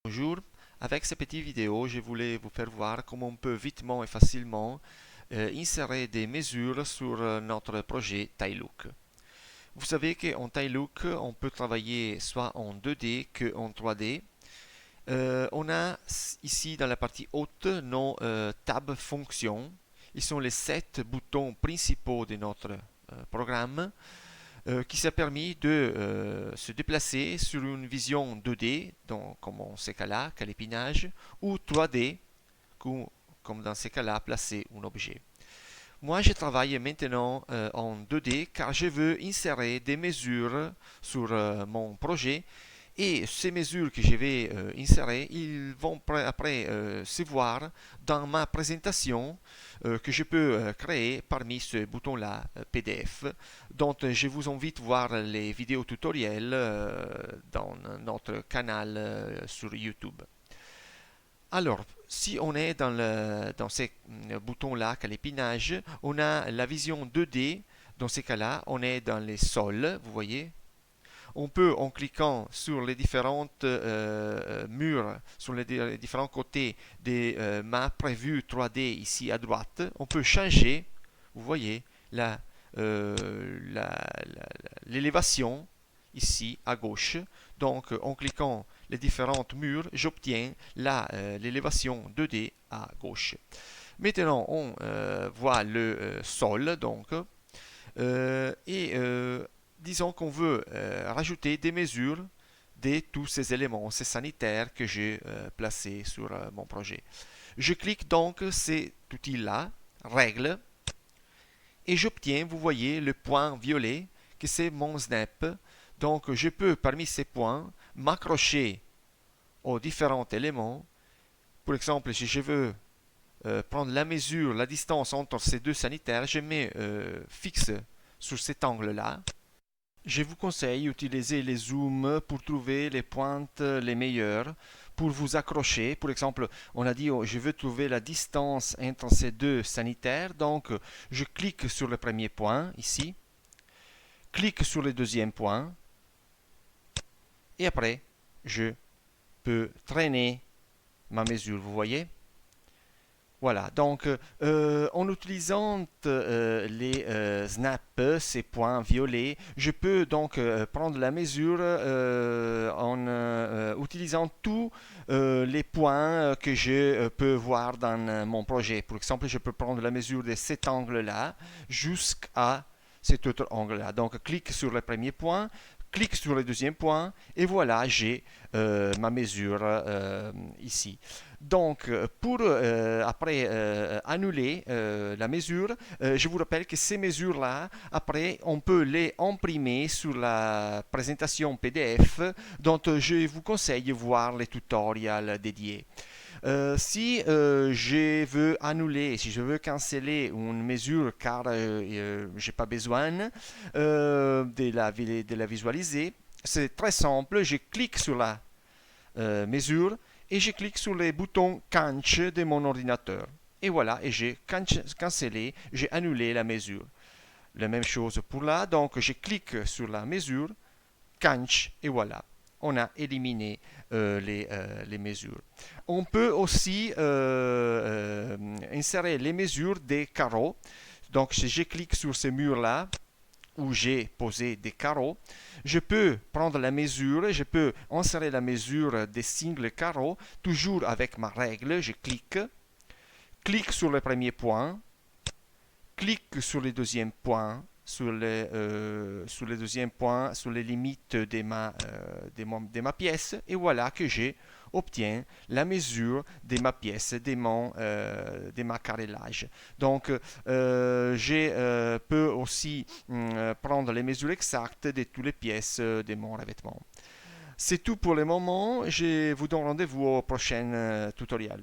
Bonjour, avec cette petite vidéo, je voulais vous faire voir comment on peut vitement et facilement insérer des mesures sur notre projet Taillook. Vous savez qu'en Taillook, on peut travailler soit en 2D qu'en 3D. On a ici dans la partie haute nos tab fonctions. Ils sont les 7 boutons principaux de notre programme qui s'est permis de se déplacer sur une vision 2D, donc, comme dans ces cas-là, calépinage, ou 3D, comme dans ces cas-là, placer un objet. Moi, je travaille maintenant en 2D car je veux insérer des mesures sur mon projet et ces mesures que je vais insérer, ils vont après se voir dans ma présentation que je peux créer parmi ce bouton-là PDF, dont je vous invite à voir les vidéos tutoriels dans notre canal sur YouTube. Alors, si on est dans ces boutons-là, calépinage, on a la vision 2D. Dans ces cas-là, on est dans les sols, vous voyez. On peut, en cliquant sur les différentes murs, sur les différents côtés des maps prévues 3D ici à droite, on peut changer, vous voyez, l'élévation ici à gauche. Donc, en cliquant les différents murs, j'obtiens l'élévation 2D à gauche. Maintenant, on voit le sol, donc, disons qu'on veut rajouter des mesures de tous ces éléments, ces sanitaires que j'ai placés sur mon projet. Je clique donc cet outil-là, règles, et j'obtiens, vous voyez, le point violet, que c'est mon snap. Donc je peux, parmi ces points, m'accrocher aux différents éléments. Par exemple, si je veux prendre la mesure, la distance entre ces deux sanitaires, je mets fixe sur cet angle-là. Je vous conseille d'utiliser les zooms pour trouver les pointes les meilleures pour vous accrocher. Par exemple, on a dit je veux trouver la distance entre ces deux sanitaires. Donc, je clique sur le premier point ici, clique sur le deuxième point et après, je peux traîner ma mesure. Vous voyez? Voilà, donc en utilisant les snaps, ces points violets, je peux donc prendre la mesure en utilisant tous les points que je peux voir dans mon projet. Par exemple, je peux prendre la mesure de cet angle-là jusqu'à cet autre angle-là. Donc, clique sur le premier point, clique sur le deuxième point, et voilà, j'ai ma mesure ici. Donc, pour après annuler la mesure, je vous rappelle que ces mesures-là, après, on peut les imprimer sur la présentation PDF, dont je vous conseille de voir les tutoriels dédiés. Si je veux annuler, si je veux canceller une mesure car je n'ai pas besoin de la visualiser, c'est très simple, je clique sur la mesure et je clique sur les boutons Canch de mon ordinateur. Et voilà, et j'ai cancellé, j'ai annulé la mesure. La même chose pour là, donc je clique sur la mesure, Canch, et voilà. On a éliminé les mesures. On peut aussi insérer les mesures des carreaux. Donc si je clique sur ce mur-là, où j'ai posé des carreaux, je peux prendre la mesure, je peux insérer la mesure des singles carreaux, toujours avec ma règle, je clique sur le premier point, clique sur le deuxième point, sur le deuxième point, sur les limites de ma pièce, et voilà que j'obtiens la mesure de ma pièce, de ma carrelage. Donc, je peux aussi prendre les mesures exactes de toutes les pièces de mon revêtement. C'est tout pour le moment. Je vous donne rendez-vous au prochain tutoriel.